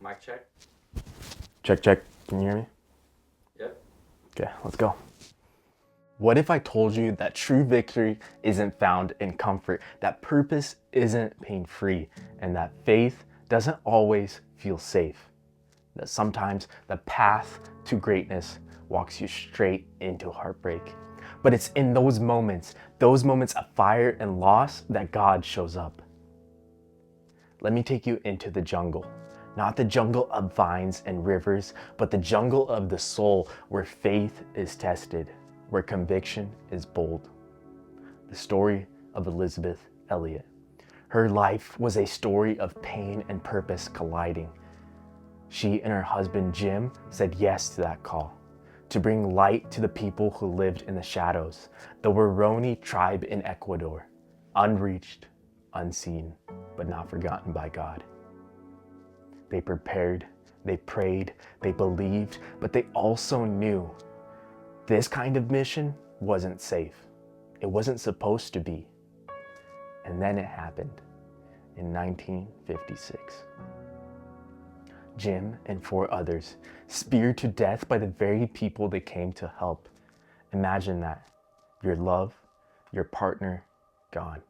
Mic check. Check, check. Can you hear me? Yep. Okay, let's go. What if I told you that true victory isn't found in comfort, that purpose isn't pain-free, and that faith doesn't always feel safe? That sometimes the path to greatness walks you straight into heartbreak. But it's in those moments of fire and loss, that God shows up. Let me take you into the jungle. Not the jungle of vines and rivers, but the jungle of the soul, where faith is tested, where conviction is bold. The story of Elisabeth Elliot. Her life was a story of pain and purpose colliding. She and her husband Jim said yes to that call, to bring light to the people who lived in the shadows, the Waorani tribe in Ecuador, unreached, unseen, but not forgotten by God. They prepared, they prayed, they believed, but they also knew this kind of mission wasn't safe. It wasn't supposed to be. And then it happened in 1956. Jim and 4 others speared to death by the very people they came to help. Imagine that. Your love, your partner, gone.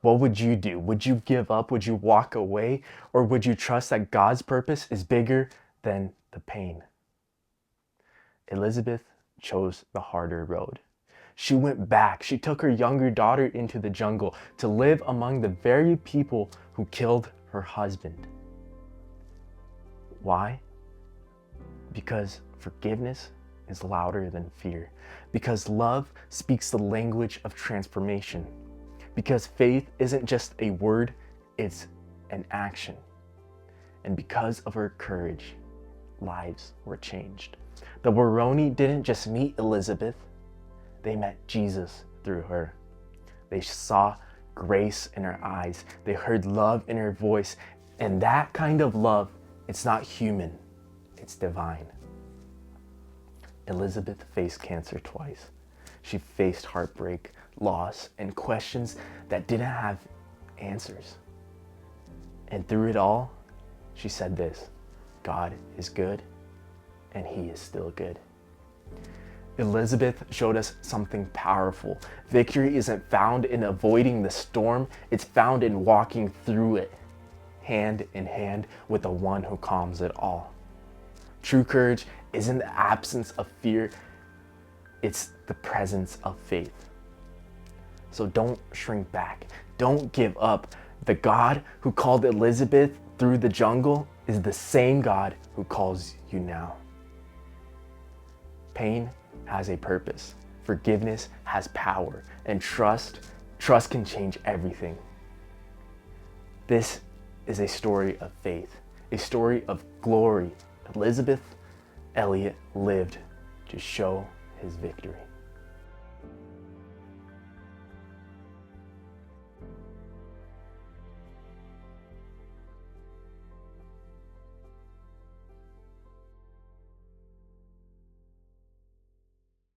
What would you do? Would you give up? Would you walk away? Or would you trust that God's purpose is bigger than the pain? Elisabeth chose the harder road. She went back. She took her younger daughter into the jungle to live among the very people who killed her husband. Why? Because forgiveness is louder than fear. Because love speaks the language of transformation. Because faith isn't just a word, it's an action. And because of her courage, lives were changed. The Waorani didn't just meet Elisabeth, they met Jesus through her. They saw grace in her eyes, they heard love in her voice, and that kind of love, it's not human, it's divine. Elisabeth faced cancer twice. She faced heartbreak, loss, and questions that didn't have answers. And through it all, she said this: God is good, and He is still good. Elisabeth showed us something powerful. Victory isn't found in avoiding the storm, it's found in walking through it, hand in hand with the one who calms it all. True courage isn't the absence of fear, it's the presence of faith. So don't shrink back. Don't give up. The God who called Elisabeth through the jungle is the same God who calls you now. Pain has a purpose. Forgiveness has power. And trust can change everything. This is a story of faith, a story of glory. Elisabeth Elliot lived to show his victory.